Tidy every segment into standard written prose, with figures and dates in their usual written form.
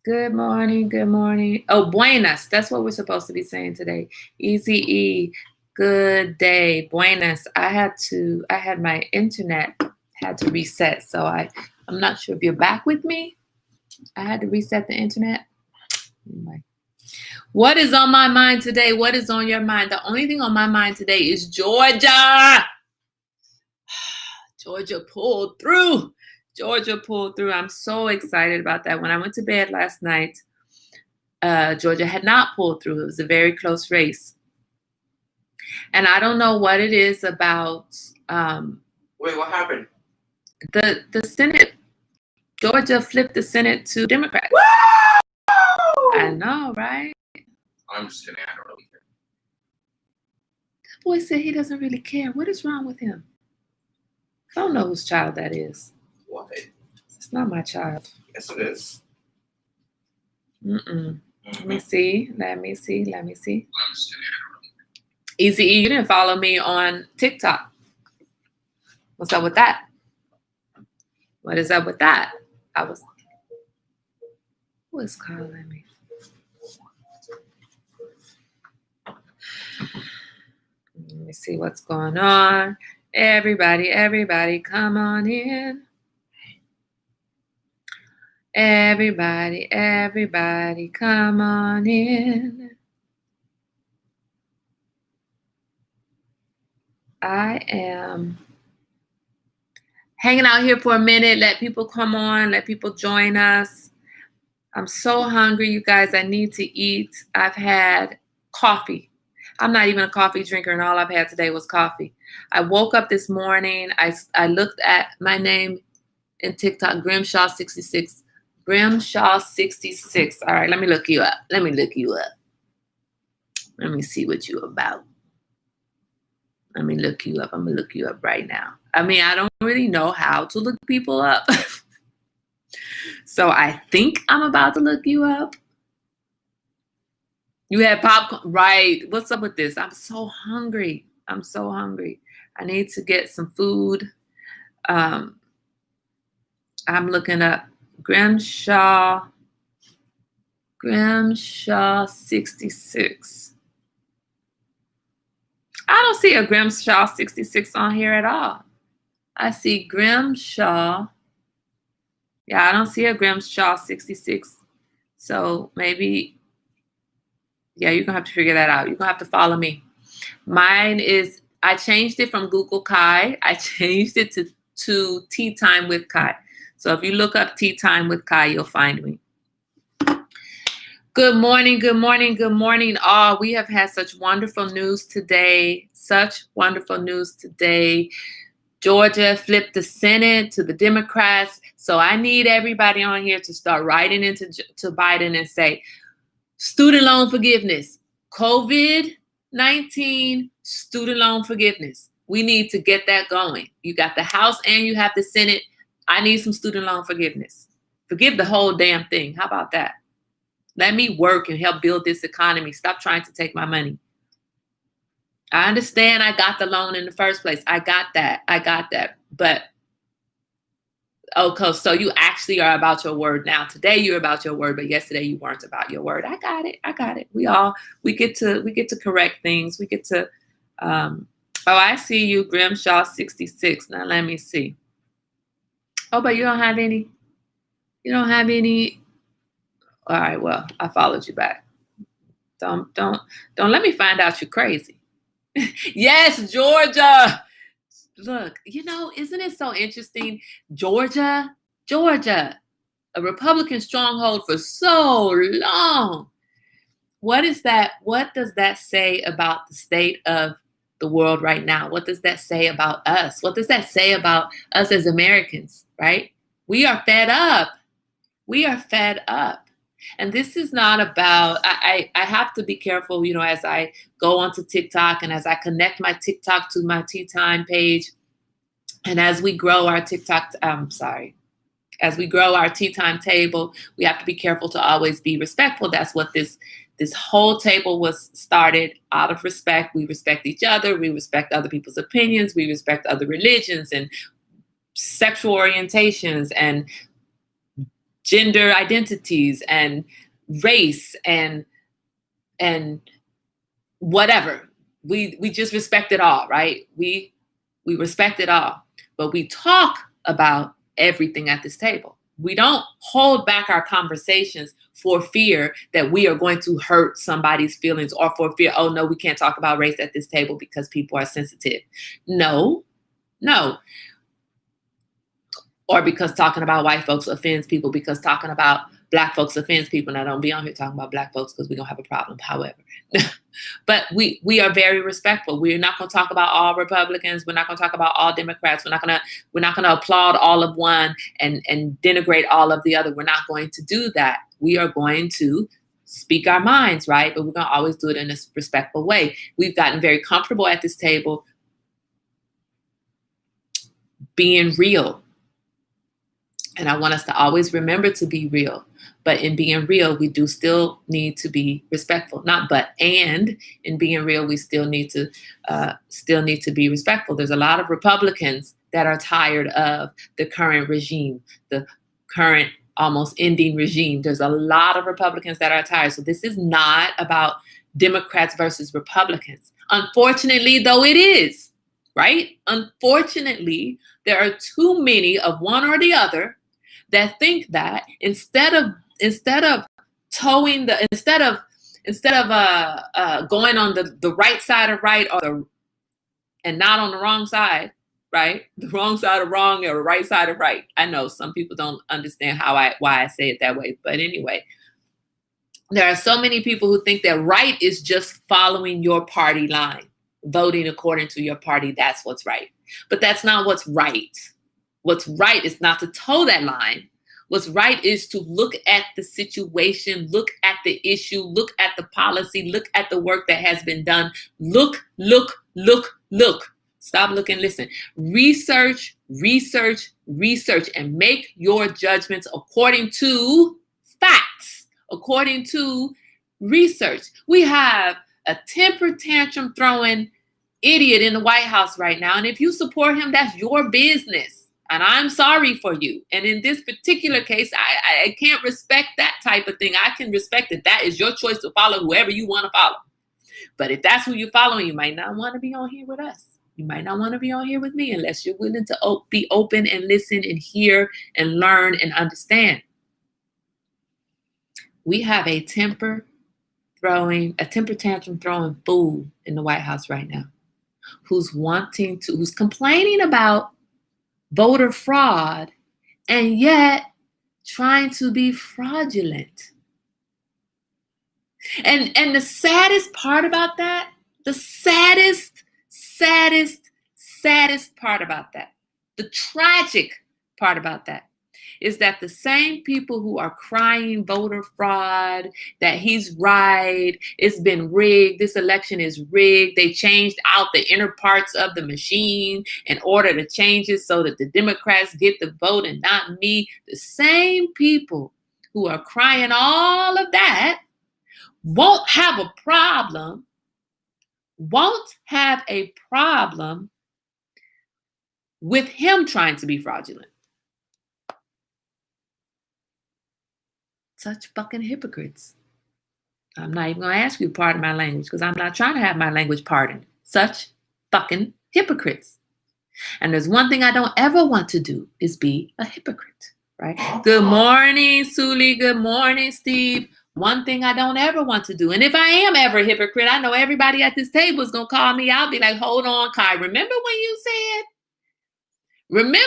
Good morning. Good morning. Oh, buenas. That's what we're supposed to be saying today. Easy E. Good day. Buenas. I had my internet had to reset. So I'm not sure if you're back with me. I had to reset the internet. Anyway. What is on my mind today? What is on your mind? The only thing on my mind today is Georgia. Georgia pulled through. Georgia pulled through. I'm so excited about that. When I went to bed last night, Georgia had not pulled through. It was a very close race. And I don't know what it is about Wait, what happened? the Senate. Georgia flipped the Senate to Democrats. Woo! I know, right? I'm just kidding. I don't really care. That boy said he doesn't really care. What is wrong with him? I don't know whose child that is. What? It's not my child. Yes, it is. Mm-mm. Let me see. I'm just kidding. I don't really care. Easy E, you didn't follow me on TikTok. What's up with that? What is up with that? Who is calling me? Let me see what's going on. Everybody, come on in. Everybody, come on in. I am hanging out here for a minute. Let people come on. Let people join us. I'm so hungry, you guys. I need to eat. I've had coffee. I'm not even a coffee drinker, and all I've had today was coffee. I woke up this morning. I looked at my name in TikTok, Grimshaw66. Grimshaw66. All right, let me look you up. Let me see what you about. Let me look you up. I'm going to look you up right now. I mean, I don't really know how to look people up. So I think I'm about to look you up. You had popcorn, right? What's up with this? I'm so hungry. I need to get some food. I'm looking up Grimshaw 66. I don't see a Grimshaw 66 on here at all. I see Grimshaw. Yeah, I don't see a Grimshaw 66. So maybe, yeah, you're going to have to figure that out. You're going to have to follow me. Mine is, I changed it from Google Kai. I changed it to Tea Time with Kai. So if you look up Tea Time with Kai, you'll find me. Good morning all. We have had such wonderful news today. Georgia flipped the Senate to the Democrats. So I need everybody on here to start writing into Biden and say, student loan forgiveness, COVID-19 student loan forgiveness. We need to get that going. You got the House and you have the Senate. I need some student loan forgiveness. Forgive the whole damn thing. How about that? Let me work and help build this economy. Stop trying to take my money. I understand I got the loan in the first place. I got that. But, okay, so you actually are about your word now. Today you're about your word, but yesterday you weren't about your word. I got it. We get to correct things. We get to, I see you, Grimshaw 66. Now let me see. Oh, but you don't have any. All right, well, I followed you back. Don't let me find out you're crazy. Yes, Georgia. Look, isn't it so interesting? Georgia, a Republican stronghold for so long. What does that say about the state of the world right now? What does that say about us? What does that say about us as Americans, right? We are fed up. And this is not about, I have to be careful, as I go onto TikTok and as I connect my TikTok to my Tea Time page. And as we grow our as we grow our Tea Time table, we have to be careful to always be respectful. That's what this whole table was started out of respect. We respect each other. We respect other people's opinions. We respect other religions and sexual orientations and gender identities and race and whatever. We just respect it all, right? We respect it all, but we talk about everything at this table. We don't hold back our conversations for fear that we are going to hurt somebody's feelings, or for fear, oh no, we can't talk about race at this table because people are sensitive. No. Or because talking about white folks offends people, because talking about Black folks offends people. Now, don't be on here talking about Black folks because we're going to have a problem, however. But we are very respectful. We're not going to talk about all Republicans. We're not going to talk about all Democrats. We're not going to applaud all of one and denigrate all of the other. We're not going to do that. We are going to speak our minds, right? But we're going to always do it in a respectful way. We've gotten very comfortable at this table being real. And I want us to always remember to be real. But in being real, we do still need to be respectful. And in being real, we still need to be respectful. There's a lot of Republicans that are tired of the current regime, the current almost ending regime. There's a lot of Republicans that are tired. So this is not about Democrats versus Republicans. Unfortunately, though, it is, right? Unfortunately, there are too many of one or the other that think that instead of going on the right side of right and not on the wrong side, right? The wrong side of wrong or the right side of right. I know some people don't understand why I say it that way, but anyway, there are so many people who think that right is just following your party line, voting according to your party. That's what's right, but that's not what's right. What's right is not to toe that line. What's right is to look at the situation, look at the issue, look at the policy, look at the work that has been done. Look. Stop, look, and listen. Research, and make your judgments according to facts, according to research. We have a temper tantrum throwing idiot in the White House right now. And if you support him, that's your business. And I'm sorry for you. And in this particular case, I can't respect that type of thing. I can respect that is your choice to follow whoever you want to follow. But if that's who you're following, you might not want to be on here with us. You might not want to be on here with me unless you're willing to be open and listen and hear and learn and understand. We have a temper tantrum throwing fool in the White House right now who's complaining about voter fraud and yet trying to be fraudulent. And the saddest part about that, the saddest part about that, the tragic part about that is that the same people who are crying voter fraud, that he's right, it's been rigged, this election is rigged, they changed out the inner parts of the machine in order to change it so that the Democrats get the vote and not me, the same people who are crying all of that won't have a problem with him trying to be fraudulent. Such fucking hypocrites. I'm not even going to ask you to pardon my language because I'm not trying to have my language pardoned. Such fucking hypocrites. And there's one thing I don't ever want to do is be a hypocrite, right? Good morning, Suli. Good morning, Steve. One thing I don't ever want to do. And if I am ever a hypocrite, I know everybody at this table is going to call me out, be like, hold on, Kai. Remember when you said, remember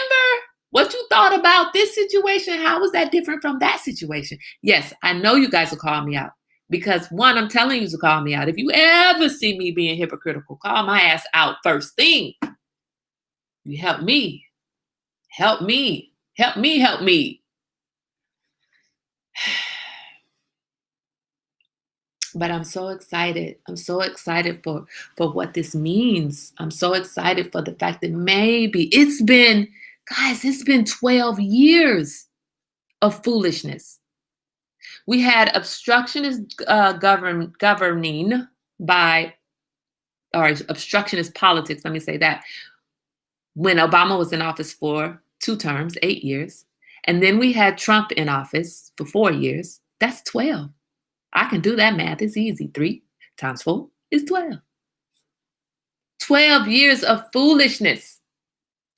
what you thought about this situation? How was that different from that situation? Yes, I know you guys will call me out because one, I'm telling you to call me out. If you ever see me being hypocritical, call my ass out first thing. You help me. But I'm so excited. I'm so excited for what this means. I'm so excited for the fact that maybe it's been 12 years of foolishness. We had obstructionist governing by, or obstructionist politics, let me say that, when Obama was in office for 2 terms, 8 years. And then we had Trump in office for 4 years. That's 12. I can do that math. It's easy. 3 times 4 is 12. 12 years of foolishness.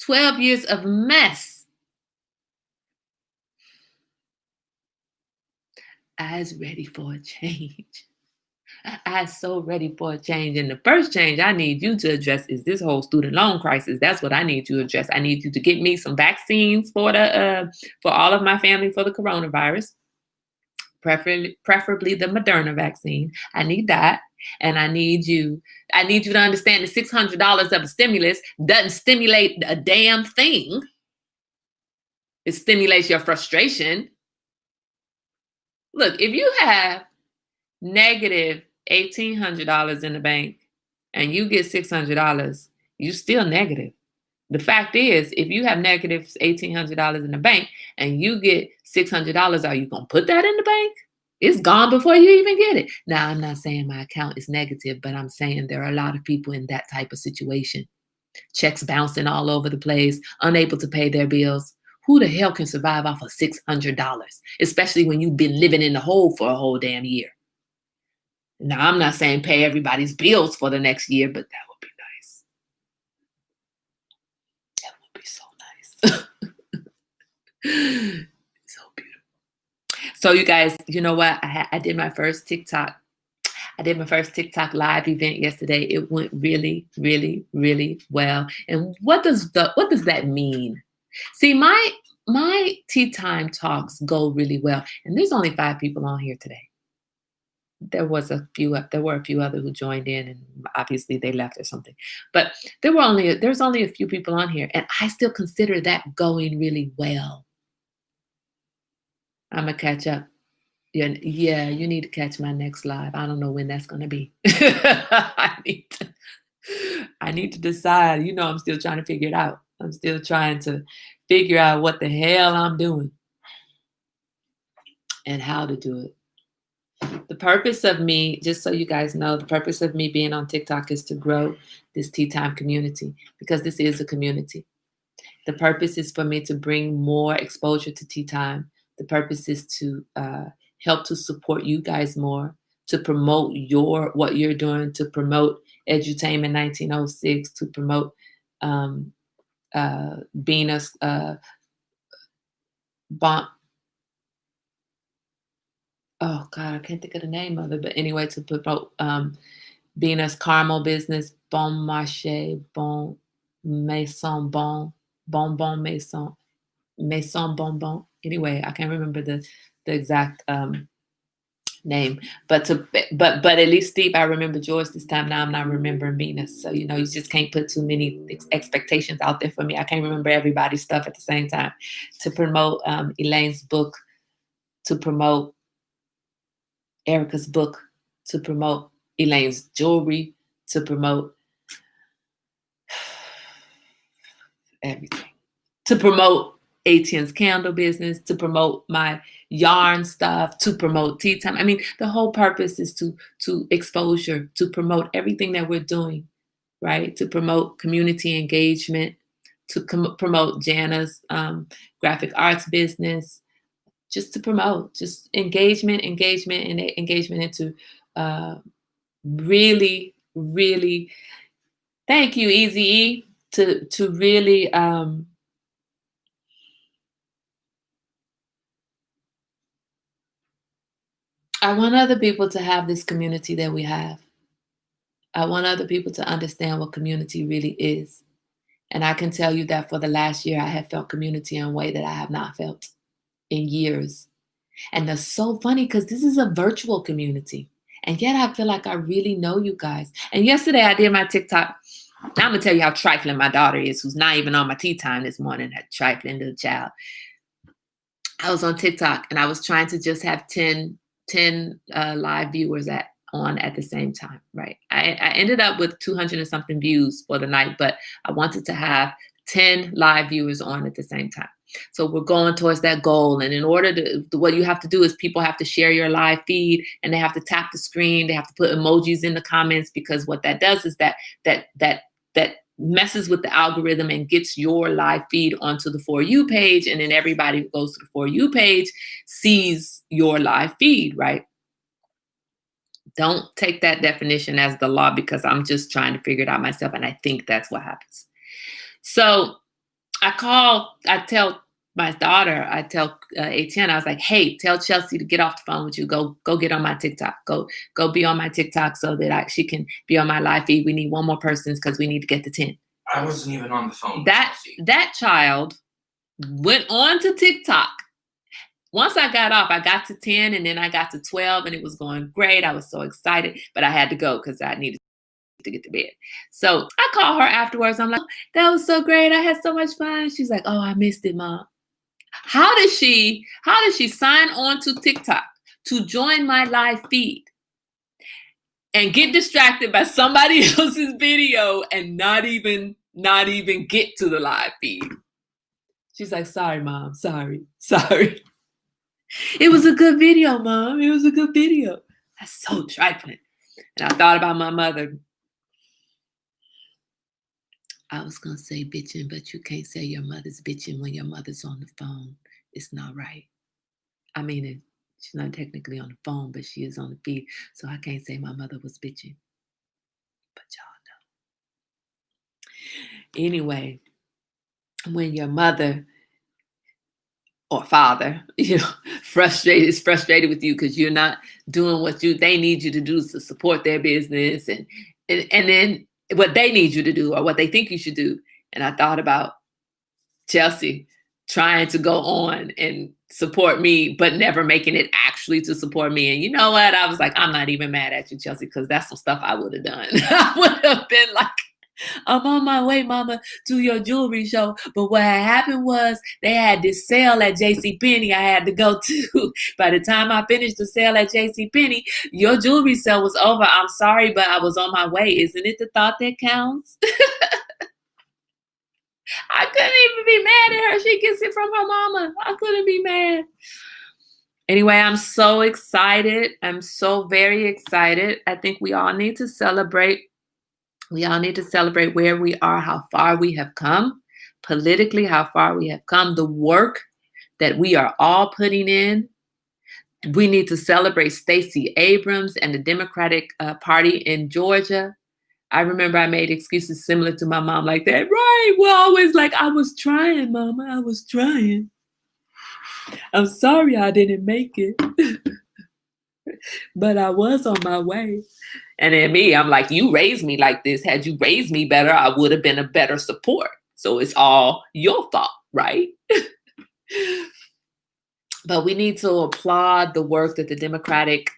12 years of mess. I was ready for a change. I was so ready for a change. And the first change I need you to address is this whole student loan crisis. That's what I need you to address. I need you to get me some vaccines for all of my family for the coronavirus. Preferably the Moderna vaccine. I need that. And I need you to understand the $600 of a stimulus doesn't stimulate a damn thing. It stimulates your frustration. Look, if you have negative $1,800 in the bank and you get $600, you still negative. The fact is, if you have negative $1,800 in the bank and you get $600, are you going to put that in the bank? It's gone before you even get it. Now, I'm not saying my account is negative, but I'm saying there are a lot of people in that type of situation. Checks bouncing all over the place, unable to pay their bills. Who the hell can survive off of $600, especially when you've been living in the hole for a whole damn year? Now, I'm not saying pay everybody's bills for the next year, but that would be nice. That would be so nice. So beautiful. So you guys, you know what? I did my first TikTok. I did my first TikTok live event yesterday. It went really, really, really well. And what does that mean? See, my tea time talks go really well. And there's only 5 people on here today. There were a few others who joined in, and obviously they left or something. But there's only a few people on here, and I still consider that going really well. I'm gonna catch up. Yeah, you need to catch my next live. I don't know when that's gonna be. I need to decide. I'm still trying to figure it out. I'm still trying to figure out what the hell I'm doing and how to do it. The purpose of me, just so you guys know, the purpose of me being on TikTok is to grow this tea time community, because this is a community. The purpose is for me to bring more exposure to tea time. The purpose is to help to support you guys more, to promote what you're doing, to promote Edutainment 1906, to promote Venus oh God, I can't think of the name of it, but anyway, to promote Venus Caramel Business, Bon Marché, Bon Maison, Bon Maison, Maison Bonbon. Anyway, I can't remember the exact name, but at least Steve, I remember George this time. Now I'm not remembering Venus, so you just can't put too many expectations out there for me. I can't remember everybody's stuff at the same time. To promote Elaine's book, to promote Erica's book, to promote Elaine's jewelry, to promote everything, to promote Etienne's candle business, to promote my yarn stuff, to promote tea time. I mean, the whole purpose is to exposure, to promote everything that we're doing, right? To promote community engagement, to promote Jana's graphic arts business, just to promote just engagement into really, really, thank you, Easy E, to really I want other people to have this community that we have. I want other people to understand what community really is. And I can tell you that for the last year, I have felt community in a way that I have not felt in years. And that's so funny because this is a virtual community. And yet I feel like I really know you guys. And yesterday I did my TikTok. Now I'm going to tell you how trifling my daughter is, who's not even on my tea time this morning, that trifling little child. I was on TikTok and I was trying to just have 10 live viewers on at the same time, right? I ended up with 200 and something views for the night, but I wanted to have 10 live viewers on at the same time. So we're going towards that goal. And in order what you have to do is people have to share your live feed and they have to tap the screen. They have to put emojis in the comments, because what that does is that messes with the algorithm and gets your live feed onto the For You page. And then everybody who goes to the For You page sees your live feed, right? Don't take that definition as the law, because I'm just trying to figure it out myself. And I think that's what happens. So I tell my daughter, I tell Etienne, I was like, hey, tell Chelsea to get off the phone with you. Go get on my TikTok. Go be on my TikTok so that she can be on my live feed. We need one more person because we need to get to 10. I wasn't even on the phone. That child went on to TikTok. Once I got off, I got to 10 and then I got to 12 and it was going great. I was so excited, but I had to go because I needed to get to bed. So I called her afterwards. I'm like, that was so great. I had so much fun. She's like, oh, I missed it, Mom. How does she sign on to TikTok to join my live feed and get distracted by somebody else's video and not even get to the live feed? She's like, sorry, Mom. Sorry. It was a good video, Mom. It was a good video. That's so trifling. And I thought about my mother. I was going to say bitching, but you can't say your mother's bitching when your mother's on the phone. It's not right. I mean, she's not technically on the phone, but she is on the feed. So I can't say my mother was bitching. But y'all know. Anyway, when your mother or father, is frustrated with you because you're not doing what they need you to do to support their business, and then what they need you to do or what they think you should do. And I thought about Chelsea trying to go on and support me, but never making it actually to support me. And you know what? I was like, I'm not even mad at you, Chelsea, because that's some stuff I would have done. I would have been like, I'm on my way, Mama, to your jewelry show. But what happened was they had this sale at JCPenney I had to go to. By the time I finished the sale at JCPenney, your jewelry sale was over. I'm sorry, but I was on my way. Isn't it the thought that counts? I couldn't even be mad at her. She gets it from her mama. I couldn't be mad. Anyway, I'm so excited. I'm so very excited. I think we all need to celebrate. We all need to celebrate where we are, how far we have come, politically, how far we have come, the work that we are all putting in. We need to celebrate Stacey Abrams and the Democratic Party in Georgia. I remember I made excuses similar to my mom like that. Right. Well, always like, I was trying, Mama. I was trying. I'm sorry I didn't make it. But I was on my way. And then me, I'm like, you raised me like this. Had you raised me better, I would have been a better support. So it's all your fault, right? But we need to applaud the work that the Democratic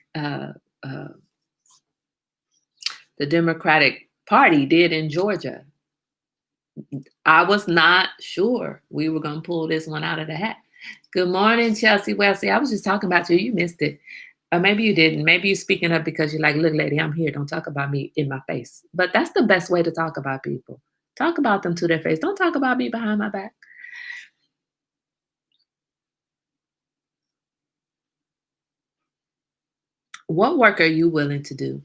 Party did in Georgia. I was not sure we were going to pull this one out of the hat. Good morning, Chelsea Wesley. I was just talking about you. You missed it. Or maybe you didn't. Maybe you're speaking up because you're like, look, lady, I'm here. Don't talk about me in my face. But that's the best way to talk about people. Talk about them to their face. Don't talk about me behind my back. What work are you willing to do?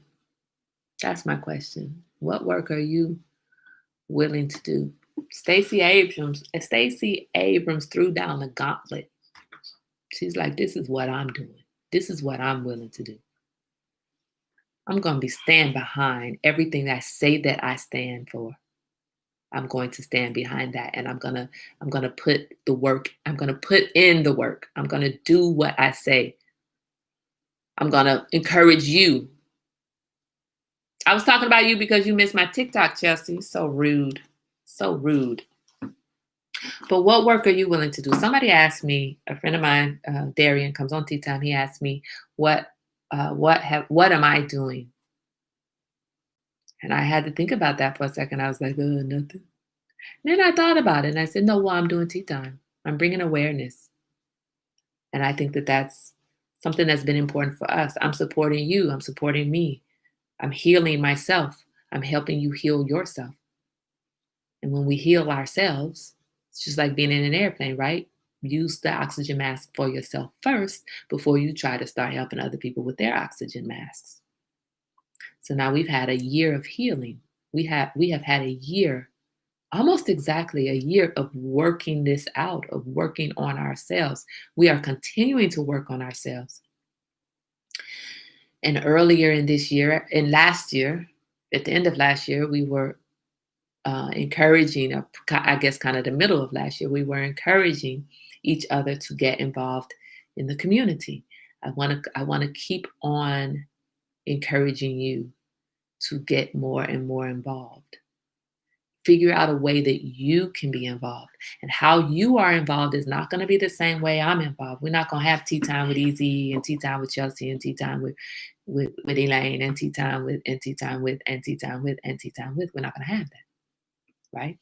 That's my question. What work are you willing to do? Stacey Abrams threw down the gauntlet. She's like, this is what I'm doing. This is what I'm willing to do. I'm going to stand behind everything I say that I stand for. I'm going to stand behind that, and I'm going to put the work. I'm going to put in the work. I'm going to do what I say. I'm going to encourage you. I was talking about you because you missed my TikTok, Chelsea. So rude. So rude. But what work are you willing to do? Somebody asked me, a friend of mine, Darian, comes on Tea Time. He asked me, what am I doing? And I had to think about that for a second. I was like, nothing. And then I thought about it and I said, no, well, I'm doing Tea Time. I'm bringing awareness. And I think that that's something that's been important for us. I'm supporting you. I'm supporting me. I'm healing myself. I'm helping you heal yourself. And when we heal ourselves, it's just like being in an airplane, right? Use the oxygen mask for yourself first before you try to start helping other people with their oxygen masks. So now we've had a year of healing. We have had a year almost exactly a year of working this out, of working on ourselves. We are continuing to work on ourselves. And earlier in this year, and last year, at the end of last year, we were encouraging, I guess, kind of the middle of last year, we were encouraging each other to get involved in the community. I want to keep on encouraging you to get more and more involved. Figure out a way that you can be involved. And how you are involved is not going to be the same way I'm involved. We're not going to have tea time with Easy and tea time with Chelsea and tea time with Elaine and tea time with and tea time with and tea time with and tea time with. We're not going to have that, right?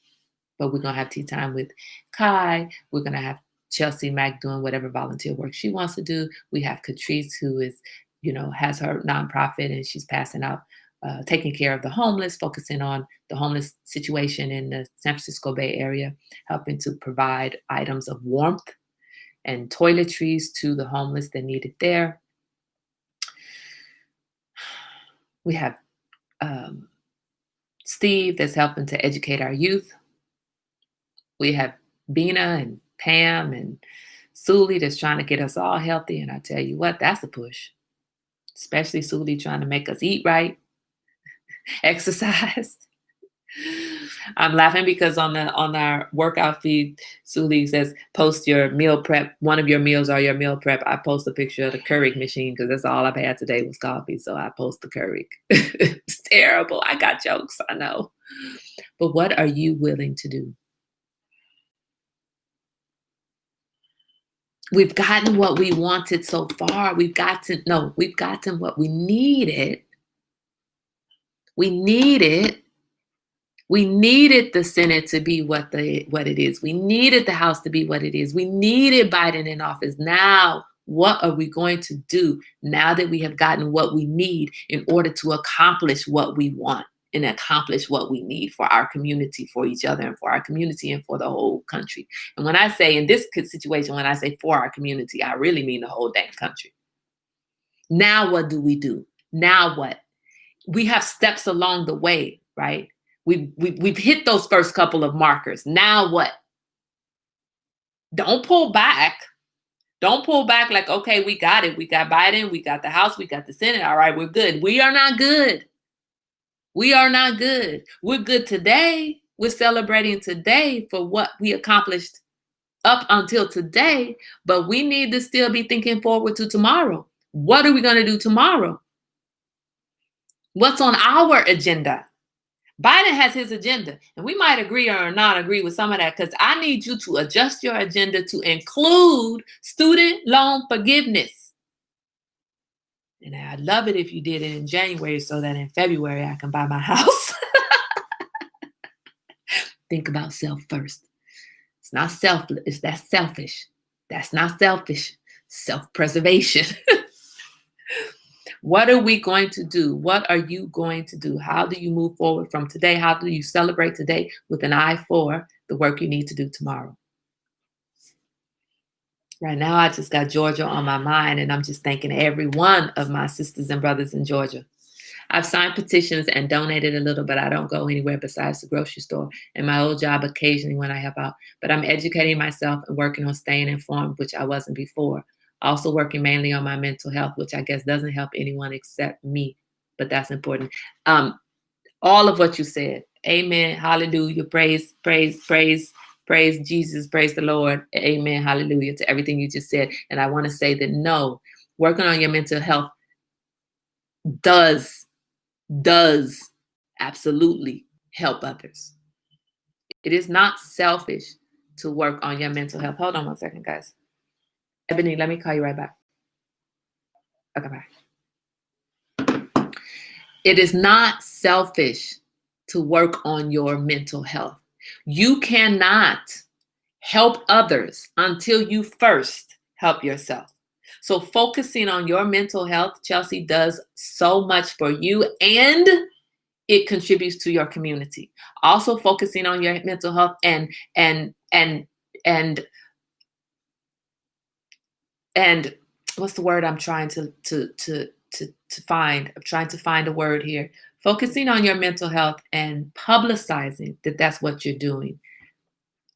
But we're going to have tea time with Kai. We're going to have Chelsea Mack doing whatever volunteer work she wants to do. We have Catrice, who is, has her nonprofit, and she's passing out, taking care of the homeless, focusing on the homeless situation in the San Francisco Bay Area, helping to provide items of warmth and toiletries to the homeless that need it there. We have Steve that's helping to educate our youth. We have Bina and Pam and Suli that's trying to get us all healthy. And I tell you what, that's a push. Especially Suli trying to make us eat right, exercise. I'm laughing because on our workout feed, Suli says, post your meal prep, one of your meals or your meal prep. I post a picture of the Keurig machine because that's all I've had today was coffee. So I post the Keurig. It's terrible. I got jokes, I know. But what are you willing to do? We've gotten what we wanted so far. We've gotten what we needed. We needed the Senate to be what it is. We needed the House to be what it is. We needed Biden in office. Now, what are we going to do now that we have gotten what we need in order to accomplish what we want and accomplish what we need for our community, for each other, and for our community and for the whole country? And when I say in this situation, when I say for our community, I really mean the whole dang country. Now, what do we do? Now what? We have steps along the way, right? We've hit those first couple of markers. Now what? Don't pull back. Don't pull back like, okay, we got it. We got Biden. We got the House. We got the Senate. All right, we're good. We are not good. We are not good. We're good today. We're celebrating today for what we accomplished up until today, but we need to still be thinking forward to tomorrow. What are we going to do tomorrow? What's on our agenda? Biden has his agenda, and we might agree or not agree with some of that, because I need you to adjust your agenda to include student loan forgiveness. And I'd love it if you did it in January so that in February I can buy my house. Think about self first. It's not selfless. That's selfish. That's not selfish. Self-preservation. What are we going to do? What are you going to do? How do you move forward from today? How do you celebrate today with an eye for the work you need to do tomorrow? Right now, I just got Georgia on my mind, and I'm just thanking every one of my sisters and brothers in Georgia. I've signed petitions and donated a little, but I don't go anywhere besides the grocery store and my old job occasionally when I help out. But I'm educating myself and working on staying informed, which I wasn't before. Also working mainly on my mental health, which I guess doesn't help anyone except me, but that's important. All of what you said. Amen. Hallelujah. Praise, praise, praise. Praise Jesus, praise the Lord. Amen. Hallelujah to everything you just said. And I want to say that no, working on your mental health does absolutely help others. It is not selfish to work on your mental health. Hold on one second, guys. Ebony, let me call you right back. Okay, bye. It is not selfish to work on your mental health. You cannot help others until you first help yourself. So focusing on your mental health, Chelsea, does so much for you, and it contributes to your community. Also focusing on your mental health and what's the word I'm trying to I'm trying to find a word here. Focusing on your mental health and publicizing that that's what you're doing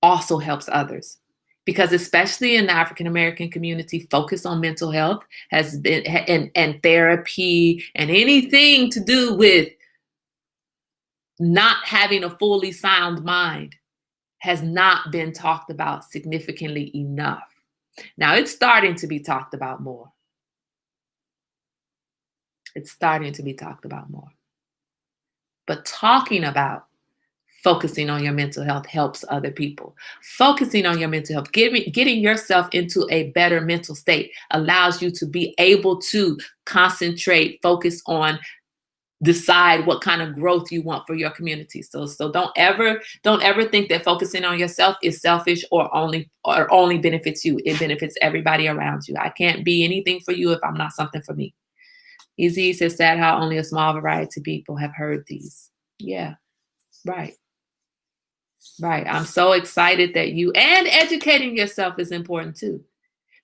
also helps others. Because especially in the African American community, focus on mental health has been, and therapy and anything to do with not having a fully sound mind has not been talked about significantly enough. Now it's starting to be talked about more. It's starting to be talked about more. But talking about focusing on your mental health helps other people. Focusing on your mental health, getting yourself into a better mental state allows you to be able to concentrate, focus on, decide what kind of growth you want for your community. So don't ever think that focusing on yourself is selfish or only benefits you. It benefits everybody around you. I can't be anything for you if I'm not something for me. Easy says, sad how only a small variety of people have heard these. Yeah, right. Right. I'm so excited that and educating yourself is important too.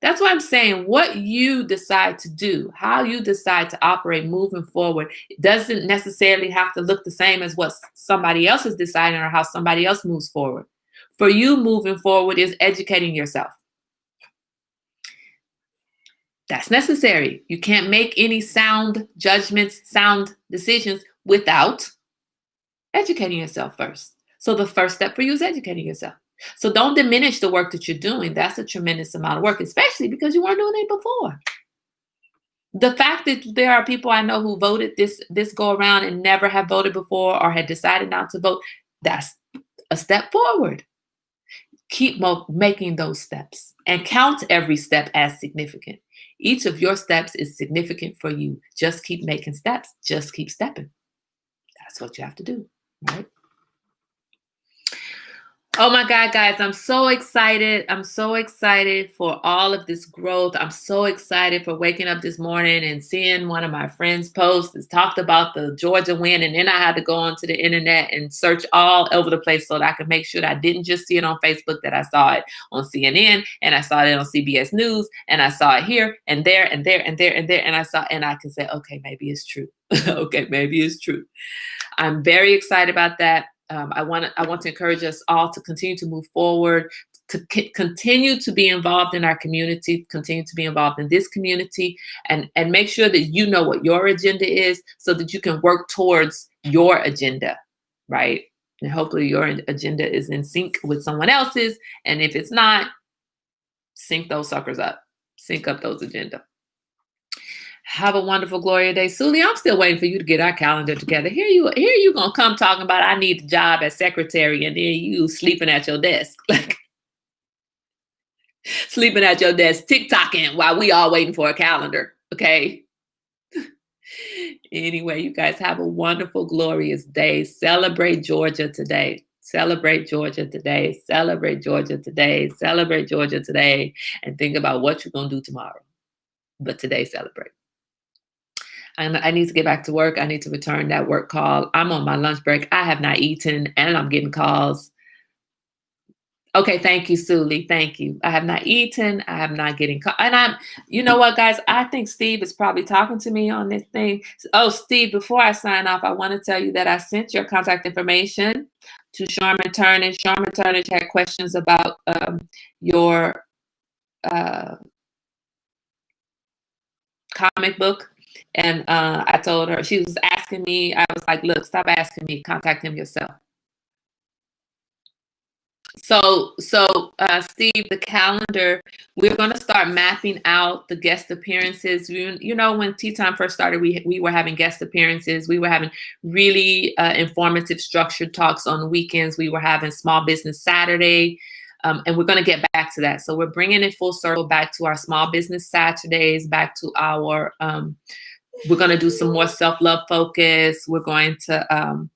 That's why I'm saying what you decide to do, how you decide to operate moving forward, doesn't necessarily have to look the same as what somebody else is deciding or how somebody else moves forward. For you, moving forward is educating yourself. That's necessary. You can't make any sound judgments, sound decisions without educating yourself first. So the first step for you is educating yourself. So don't diminish the work that you're doing. That's a tremendous amount of work, especially because you weren't doing it before. The fact that there are people I know who voted this go around and never have voted before or had decided not to vote, that's a step forward. Keep making those steps and count every step as significant. Each of your steps is significant for you. Just keep making steps. Just keep stepping. That's what you have to do, right? Oh my God, guys, I'm so excited. I'm so excited for all of this growth. I'm so excited for waking up this morning and seeing one of my friends post that's talked about the Georgia win. And then I had to go onto the internet and search all over the place so that I could make sure that I didn't just see it on Facebook, that I saw it on CNN and I saw it on CBS News and I saw it here and there and there and there and there. And I can say, okay, maybe it's true. Okay, maybe it's true. I'm very excited about that. I want to encourage us all to continue to move forward, to continue to be involved in our community, continue to be involved in this community, and make sure that you know what your agenda is so that you can work towards your agenda, right? And hopefully your agenda is in sync with someone else's. And if it's not, sync those suckers up, sync up those agendas. Have a wonderful Gloria Day. Suli, I'm still waiting for you to get our calendar together. Here you gonna come talking about I need a job as secretary, and then you sleeping at your desk. Like sleeping at your desk, TikToking while we all waiting for a calendar. Okay. Anyway, you guys have a wonderful, glorious day. Celebrate Georgia today. Celebrate Georgia today. Celebrate Georgia today. Celebrate Georgia today. And think about what you're gonna do tomorrow. But today, celebrate. I need to get back to work. I need to return that work call. I'm on my lunch break. I have not eaten and I'm getting calls. Okay, thank you, Suli. Thank you. I have not eaten. I have not getting calls. And you know what, guys? I think Steve is probably talking to me on this thing. Oh, Steve, before I sign off, I want to tell you that I sent your contact information to Sharman Turner. Sharman Turner had questions about your comic book. And I told her, she was asking me, I was like, look, stop asking me, contact him yourself. So Steve, the calendar, we're going to start mapping out the guest appearances. You know, when Tea Time first started, we were having guest appearances. We were having really informative, structured talks on the weekends. We were having Small Business Saturday. And we're going to get back to that. So we're bringing it full circle back to our Small Business Saturdays, back to our, we're going to do some more self-love focus. We're going to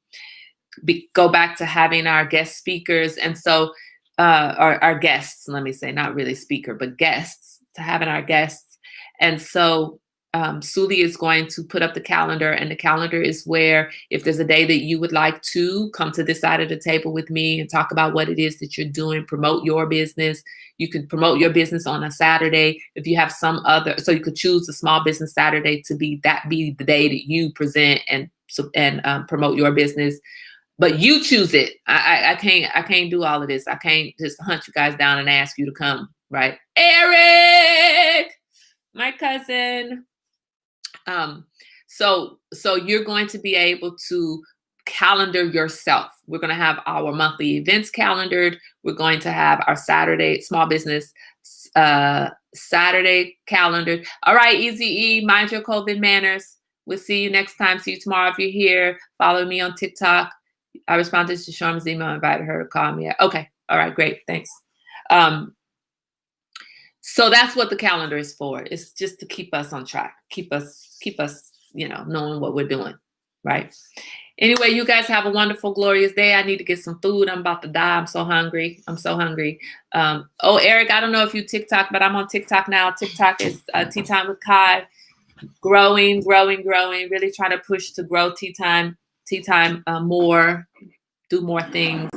go back to having our guest speakers. And so our guests, let me say, not really speaker, but guests, to having our guests. And so Suli is going to put up the calendar, and the calendar is where if there's a day that you would like to come to this side of the table with me and talk about what it is that you're doing, promote your business. You can promote your business on a Saturday. If you have some other, so you could choose a small business Saturday to be the day that you present and promote your business. But you choose it. I can't do all of this. I can't just hunt you guys down and ask you to come, right? Eric, my cousin. So you're going to be able to calendar yourself. We're going to have our monthly events calendared. We're going to have our Saturday small business Saturday calendared. All right, Easy E, mind your COVID manners. We'll see you next time. See you tomorrow if you're here. Follow me on TikTok. I responded to Sharma's email, invited her to call me. Okay. All right, great. Thanks. So that's what the calendar is for. It's just to keep us on track, keep us, knowing what we're doing, right? Anyway, you guys have a wonderful, glorious day. I need to get some food. I'm about to die. I'm so hungry. Eric, I don't know if you TikTok, but I'm on TikTok now. TikTok is Tea Time with Kai. Growing, really trying to push to grow Tea Time more, do more things.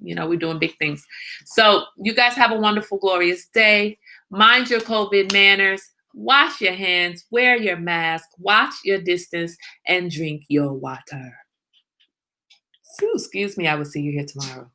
We're doing big things. So you guys have a wonderful, glorious day. Mind your COVID manners. Wash your hands, wear your mask, watch your distance, and drink your water. Excuse me, I will see you here tomorrow.